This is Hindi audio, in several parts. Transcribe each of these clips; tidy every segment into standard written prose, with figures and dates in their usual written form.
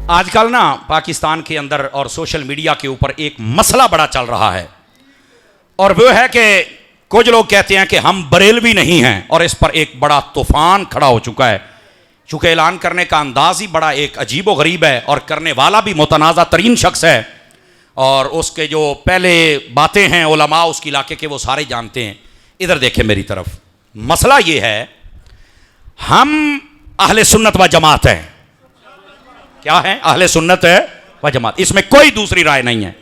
आजकल ना पाकिस्तान के अंदर और सोशल मीडिया के ऊपर एक मसला बड़ा चल रहा है, और वो है कि कुछ लोग कहते हैं कि हम बरेलवी नहीं हैं, और इस पर एक बड़ा तूफान खड़ा हो चुका है। चूंकि ऐलान करने का अंदाज ही बड़ा एक अजीब व गरीब है, और करने वाला भी मुतनाज़ा तरीन शख्स है, और उसके जो पहले बातें हैं उलमा उसके इलाके के वो सारे जानते हैं। इधर देखें मेरी तरफ, मसला ये है, हम अहले सुन्नत व जमात हैं। क्या है? अहले सुन्नत है व जमात, इसमें कोई दूसरी राय नहीं है।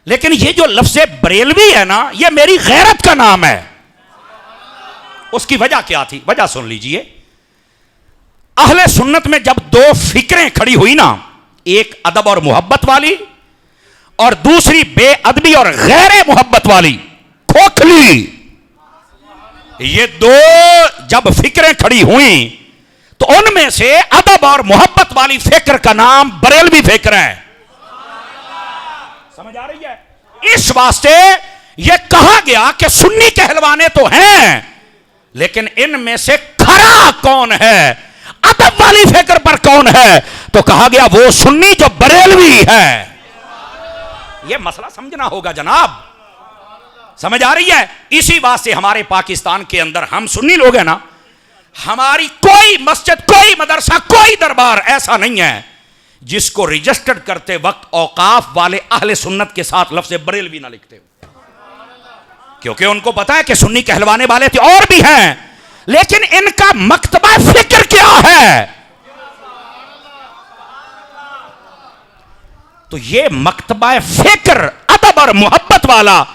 लेकिन ये जो लफ्ज़ बरेलवी है ना, ये मेरी गैरत का नाम है। उसकी वजह क्या थी? वजह सुन लीजिए। अहले सुन्नत में जब दो फिक्रें खड़ी हुई ना, एक अदब और मोहब्बत वाली और दूसरी बेअदबी और गैर मोहब्बत वाली, खोखली, ये दो जब फिक्रें खड़ी हुई तो उनमें से अदब और मोहब्बत वाली फिक्र का नाम बरेलवी फिक्र है। समझ आ रही है? इस वास्ते यह कहा गया कि सुन्नी कहलवाने तो हैं, लेकिन इनमें से खरा कौन है, अदब वाली फिक्र पर कौन है, तो कहा गया वो सुन्नी जो बरेलवी है। यह मसला समझना होगा जनाब। समझ आ रही है? इसी वास्ते हमारे पाकिस्तान के अंदर हम सुन्नी लोग हैं ना, हमारी कोई मस्जिद, कोई मदरसा, कोई दरबार ऐसा नहीं है जिसको रजिस्टर्ड करते वक्त औकाफ वाले अहले सुन्नत के साथ लफ्ज़ बरेलवी ना लिखते हो, क्योंकि उनको पता है कि सुन्नी कहलवाने वाले तो और भी हैं, लेकिन इनका मकतबा फिक्र क्या है? तो ये मकतबा फिक्र अदब और मोहब्बत वाला,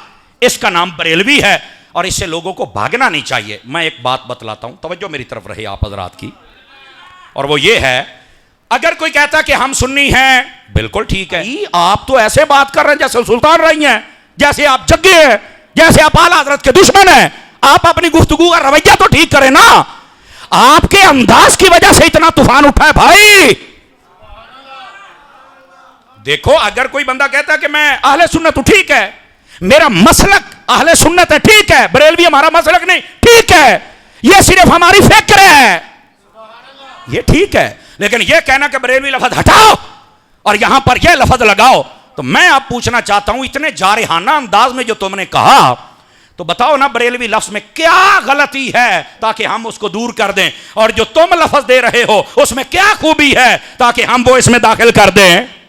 इसका नाम बरेलवी है, और इससे लोगों को भागना नहीं चाहिए। मैं एक बात बतलाता हूं, तवज्जो मेरी तरफ रहे आप हजरात की, और वो ये है, अगर कोई कहता कि हम सुन्नी हैं, बिल्कुल ठीक है, आप तो ऐसे बात कर रहे हैं जैसे सुल्तान रही हैं, जैसे आप जग्गे हैं, जैसे आप आला हजरत के दुश्मन हैं। आप अपनी गुफ्तगू का रवैया तो ठीक करें ना। आपके अंदाज की वजह से इतना तूफान उठा है भाई। देखो, अगर कोई बंदा कहता है कि मैं अहले सुन्नत हूं, ठीक है, मेरा मसलक अहले सुन्नत है, ठीक है, बरेलवी हमारा मसलक नहीं, ठीक है, यह सिर्फ हमारी फिक्र है, यह ठीक है, लेकिन यह कहना कि बरेलवी लफ्ज हटाओ और यहां पर यह लफ्ज लगाओ, तो मैं आप पूछना चाहता हूं, इतने जारिहाना अंदाज में जो तुमने कहा, तो बताओ ना बरेलवी लफ्ज में क्या गलती है ताकि हम उसको दूर कर दें, और जो तुम लफ्ज दे रहे हो उसमें क्या खूबी है ताकि हम वो इसमें दाखिल कर दें।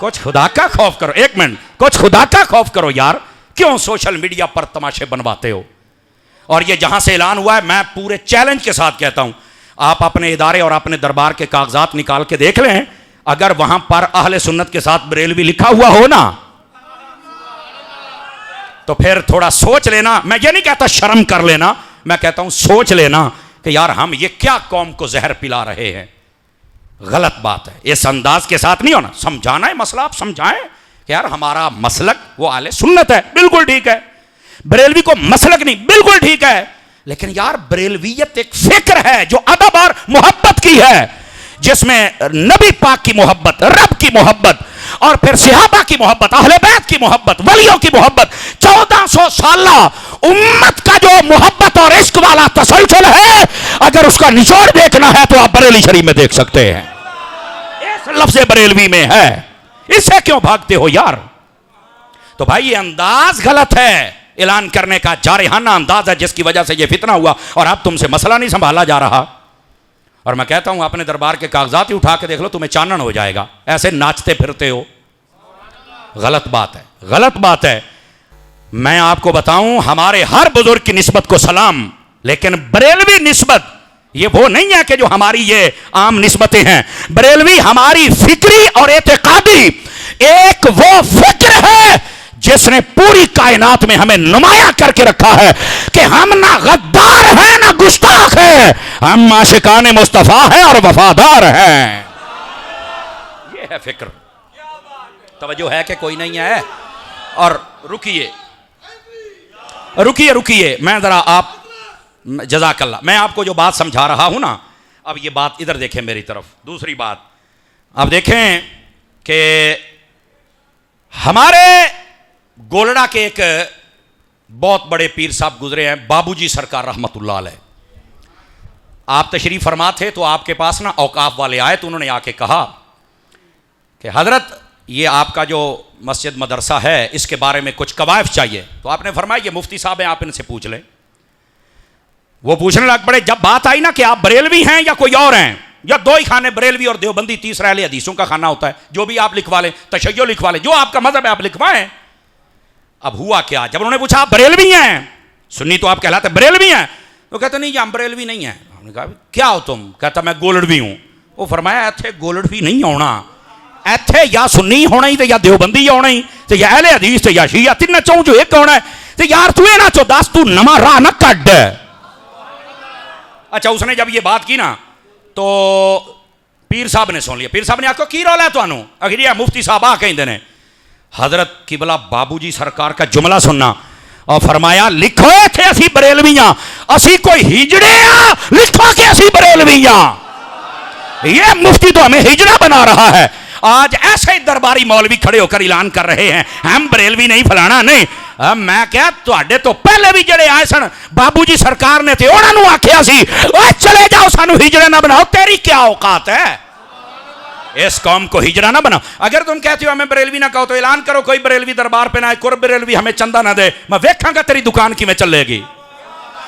कुछ खुदा का खौफ करो, एक मिनट, कुछ खुदा का खौफ करो यार। क्यों सोशल मीडिया पर तमाशे बनवाते हो? और ये जहां से ऐलान हुआ है, मैं पूरे चैलेंज के साथ कहता हूं, आप अपने इदारे और अपने दरबार के कागजात निकाल के देख लें, अगर वहां पर अहले सुन्नत के साथ बरेलवी लिखा हुआ हो ना, तो फिर थोड़ा सोच लेना। मैं ये नहीं कहता शर्म कर लेना, मैं कहता हूं सोच लेना कि यार हम ये क्या कौम को जहर पिला रहे हैं। गलत बात है, इस अंदाज के साथ नहीं होना। समझाना है मसला, आप समझाएं कि यार हमारा मसलक वो आले सुन्नत है, बिल्कुल ठीक है, बरेलवी को मसलक नहीं, बिल्कुल ठीक है, लेकिन यार बरेलवियत एक फिक्र है जो अदब और मोहब्बत की है, जिसमें नबी पाक की मोहब्बत, रब की मोहब्बत, और फिर सहाबा की मोहब्बत, अहले बैत की मोहब्बत, वलियों की मोहब्बत, 1400 साल उम्मत का जो मोहब्बत और इश्क वाला तसलसल है, अगर उसका निचोड़ देखना है तो आप बरेली शरीफ में देख सकते हैं। इस लफ्ज़ बरेलवी में है, इससे क्यों भागते हो यार? तो भाई ये अंदाज गलत है, ऐलान करने का जारिहाना अंदाज है, जिसकी वजह से ये फितना हुआ, और अब तुमसे मसला नहीं संभाला जा रहा। और मैं कहता हूं अपने दरबार के कागजात ही उठा के देख लो, तुम्हें चानन हो जाएगा। ऐसे नाचते फिरते हो, गलत बात है, गलत बात है। मैं आपको बताऊं, हमारे हर बुजुर्ग की निस्बत को सलाम, लेकिन बरेलवी निस्बत ये वो नहीं है कि जो हमारी ये आम निस्बतें हैं। बरेलवी हमारी फिक्री और एतकादी एक वो फिक्र है जिसने पूरी कायनात में हमें नुमाया करके रखा है कि हम ना गद्दार हैं ना गुस्ताख हैं, हम आशिकाने मुस्तफा हैं और वफादार हैं। ये है फिक्र। तवज्जो है कि कोई नहीं है? और रुकिए रुकिए रुकिए, मैं जरा आप जज़ाकल्लाह, मैं आपको जो बात समझा रहा हूं ना, अब ये बात इधर देखें मेरी तरफ। दूसरी बात अब देखें कि हमारे गोलड़ा के एक बहुत बड़े पीर साहब गुजरे हैं, बाबूजी सरकार रहमतुल्लाह अलैह। आप तशरीफ फरमा थे तो आपके पास ना औकाफ वाले आए, तो उन्होंने आके कहा कि हजरत ये आपका जो मस्जिद मदरसा है इसके बारे में कुछ कवायद चाहिए। तो आपने फरमाया ये मुफ्ती साहब हैं, आप इनसे पूछ लें। वो पूछने लग पड़े। जब बात आई ना कि आप बरेलवी हैं या कोई और हैं, या दो ही खाने, बरेलवी और देवबंदी, तीसरा अहले हदीसों का खाना होता है, जो भी आप लिखवा लें, तशय्यो लिखवा लें, जो आपका मजहब है आप लिखवाएं। अब हुआ क्या, जब उन्होंने पूछा आप बरेलवी हैं, सुन्नी तो आप कहलाते बरेलवी हैं, तो कहते नहीं हम बरेलवी नहीं हैं। हमने कहा क्या हो तुम? कहता मैं गोलड़वी हूं। वो फरमाया इत्थे गोलड़वी नहीं होना, इत्थे या सुन्नी होना ही, या देवबंदी होना ही, या अहले हदीस या शिया, तीन चौं जो एक होना है। तो यार तू ना चो दस, तू नवा राह ना कट। अच्छा, उसने जब ये बात की ना तो पीर साहब ने सुन लिया। पीर साहब ने आखो की रौला है तुहानू? आखिर मुफ्ती साहब आ कहते हैं हजरत किबला बाबूजी सरकार का जुमला सुनना, और फरमाया लिखो थे असी बरेलवियां, असी कोई हिजड़े आ, लिखो के असी बरेलवियां। ये मुफ्ती तो हमें हिजड़ा बना रहा है। आज ऐसे ही दरबारी मौलवी खड़े होकर ऐलान कर रहे हैं हम बरेलवी नहीं, फलाना नहीं। अब मैं क्या तुहाडे तो पहले भी जड़े आए सन बाबूजी सरकार ने, उन्होंने आख्या सी चले जाओ सानू हिजड़ा ना बनाओ। तेरी क्या औकात है? इस कौम को हिजड़ा ना बनाओ। अगर तुम कहते हो हमें बरेलवी ना कहो तो ऐलान करो कोई बरेलवी दरबार पे ना आए, कोई बरेलवी हमें चंदा ना दे, मैं वेखांगा तेरी दुकान की में चलेगी।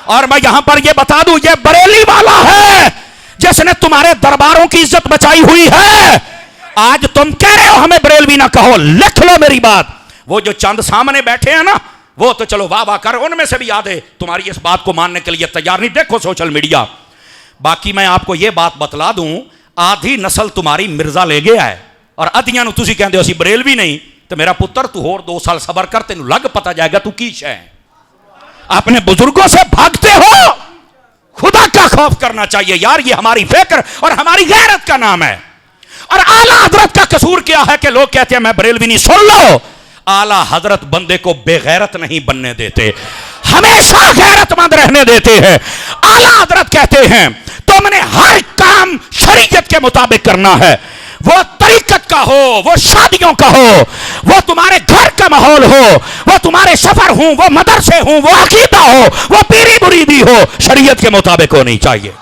और मैं यहां पर यह बता दूं ये बरेली वाला है जिसने तुम्हारे दरबारों की इज्जत बचाई हुई है। आज तुम कह रहे हो हमें बरेलवी ना कहो, लिख लो मेरी बात। वो जो चंद सामने बैठे हैं ना, वो तो चलो वाह वाह कर, उनमें से भी याद है तुम्हारी इस बात को मानने के लिए तैयार नहीं। देखो सोशल मीडिया। बाकी मैं आपको यह बात बतला दूं, आधी नस्ल तुम्हारी मिर्जा ले गया है और अधियां तुसी कहते हो असी बरेलवी नहीं। तो मेरा पुत्र तू होर 2 साल सबर कर, तेन लग पता जाएगा तू की शै है। अपने बुजुर्गों से भागते हो, खुदा का खौफ करना चाहिए यार। ये हमारी फिक्र और हमारी गैरत का नाम है। और आला हजरत का कसूर क्या है कि लोग कहते हैं मैं बरेलवी नहीं। सुन लो, आला हजरत बंदे को बेगैरत नहीं बनने देते, हमेशा गैरतमंद रहने देते हैं। आला हजरत कहते हैं तुमने हर काम शरीयत के मुताबिक करना है, वो तरीकत का हो, वो शादियों का हो, वो तुम्हारे घर का माहौल हो, वो तुम्हारे सफर हो, वो मदरसे हो, वो अकीदा हो, वो पीरी मुरीदी हो, शरीयत के मुताबिक होनी चाहिए।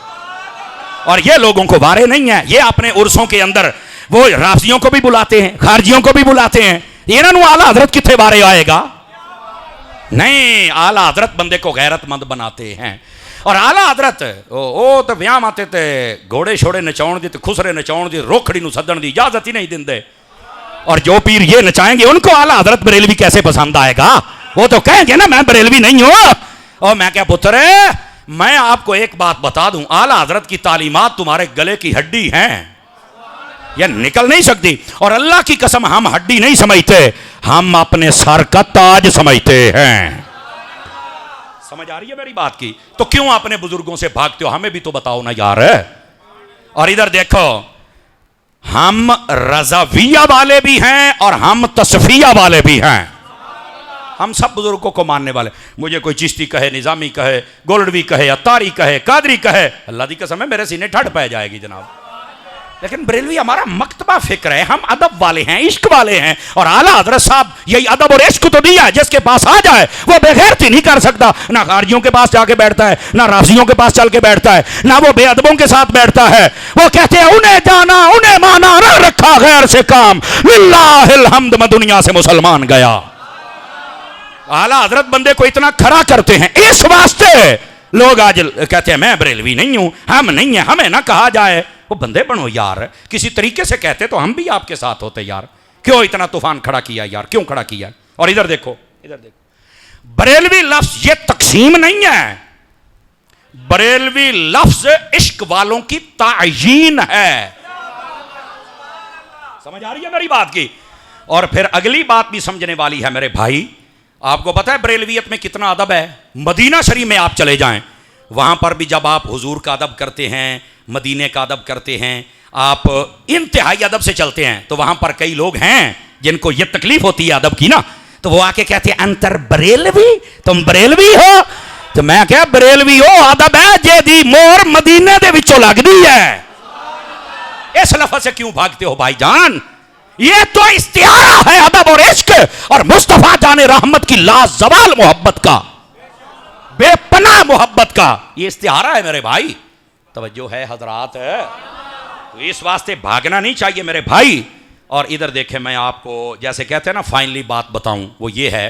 और ये लोगों को वारे नहीं है। ये अपने उर्सों के अंदर वो राफियों को भी बुलाते हैं, खारजियों को भी बुलाते हैं। इन्होंने आला हजरत कितने बारे आएगा? नहीं, आला हजरत बंदे को गैरतमंद बनाते हैं। और आला हजरत ओ तो व्याह आते थे घोड़े छोड़े नचाउण दी, खुसरे नचाउण दी, रोखड़ी नूं सदन दी इजाजत ही नहीं देंदे। और जो पीर ये नचाएंगे उनको आला हजरत बरेलवी कैसे पसंद आएगा? वो तो कहेंगे ना मैं बरेलवी नहीं हूं। और मैं क्या पुत्र है, मैं आपको एक बात बता दूं, आला हजरत की तालीमात तुम्हारे गले की हड्डी हैं, यह निकल नहीं सकती। और अल्लाह की कसम हम हड्डी नहीं समझते, हम अपने सर का ताज समझते हैं। समझ आ रही है मेरी बात की? तो क्यों अपने बुजुर्गों से भागते हो? हमें भी तो बताओ ना यार। और इधर देखो, हम रज़ाविया वाले भी हैं और हम तसफिया वाले भी हैं। हम सब बुजुर्गों को मानने वाले। मुझे कोई चिश्ती कहे, निजामी कहे, गोल्डवी कहे, अत्तारी कहे, कादरी कहे, अल्लाह की कसम है मेरे सीने ठंड पै जाएगी जनाब। लेकिन बरेलवी हमारा मकतबा फिक्र है, हम अदब वाले हैं, इश्क वाले हैं। और आला हजरत साहब यही अदब और इश्क तो दिया है, जिसके पास आ जाए वो बेगैरती नहीं कर सकता। ना खारजियों के पास जाके बैठता है, ना राफियों के पास चल के बैठता है, ना वो बेअदबों के साथ बैठता है। वो कहते हैं उन्हें जाना उन्हें माना, ना रखा गैर से काम, लिल्लाहिल हम्द, मैं दुनिया से मुसलमान गया। आला हजरत बंदे को इतना खरा करते हैं, इस वास्ते लोग आज कहते हैं मैं बरेलवी नहीं हूं, हम नहीं है, हमें ना कहा जाए। वो बंदे बनो यार, किसी तरीके से कहते तो हम भी आपके साथ होते यार। क्यों इतना तूफान खड़ा किया यार, क्यों खड़ा किया? और इधर देखो, इधर देखो, बरेलवी लफ्ज ये तकसीम नहीं है, बरेलवी लफ्ज इश्क वालों की तायीन है। समझ आ रही है मेरी बात की? और फिर अगली बात भी समझने वाली है मेरे भाई। आपको पता है बरेलवियत में कितना अदब है? मदीना शरीफ में आप चले जाएं, वहां पर भी जब आप हुजूर का अदब करते हैं, मदीने का अदब करते हैं, आप इंतहाई अदब से चलते हैं, तो वहां पर कई लोग हैं जिनको यह तकलीफ होती है अदब की ना, तो वो आके कहते हैं अंतर बरेलवी, तुम बरेलवी हो? तो मैं क्या बरेलवी हो अदब है जे दी मोर मदीने दे विचों लगदी है। इस लफ्ज से क्यों भागते हो भाईजान? ये तो इस्तिहारा है अदब और इश्क और मुस्तफा जाने रहमत की लाजवाल मोहब्बत का, बेपनाह मोहब्बत का ये इस्तिहारा है मेरे भाई। तवज्जो है हजरात है। तो इस वास्ते भागना नहीं चाहिए मेरे भाई। और इधर देखें, मैं आपको जैसे कहते हैं ना फाइनली बात बताऊं, वो ये है,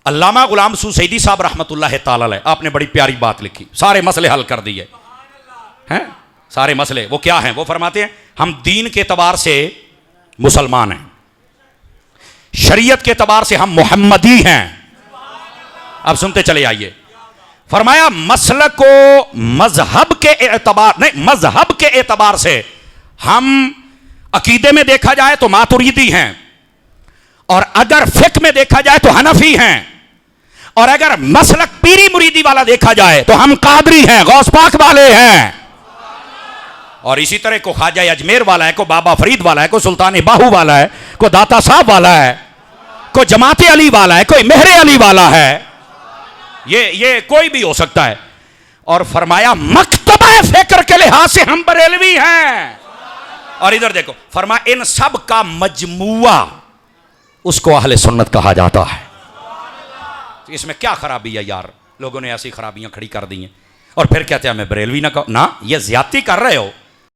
अल्लामा गुलाम सैदी साहब रहमतुल्लाह ताला अलैह, आपने बड़ी प्यारी बात लिखी, सारे मसले हल कर दिए हैं। सारे मसले वो क्या हैं? वो फरमाते हैं हम दीन के एतबार से मुसलमान हैं, शरीयत के एतबार से हम मुहम्मदी हैं। अब सुनते चले आइए। फरमाया मसलक को मजहब के एतबार नहीं, मजहब के एतबार से हम अकीदे में देखा जाए तो मातुरीदी हैं, और अगर फिक्र में देखा जाए तो हनफी हैं, और अगर मसलक पीरी मुरीदी वाला देखा जाए तो हम कादरी हैं, गौस पाक वाले हैं। और इसी तरह को ख्वाजा अजमेर वाला है, को बाबा फरीद वाला है, को सुल्तान बाहू वाला है, को दाता साहब वाला है, को जमाते अली वाला है, कोई मेहरे अली वाला है, ये कोई भी हो सकता है। और फरमाया मकतबा फिक्र के लिहाज से हम बरेलवी हैं। और इधर देखो, फरमाया इन सब का मजमुआ उसको अहले सुन्नत कहा जाता है। तो इसमें क्या खराबी है यार? लोगों ने ऐसी खराबियां खड़ी कर दी हैं और फिर कहते हैं हमें बरेलवी ना कहो। ना, ये ज्यादती कर रहे हो।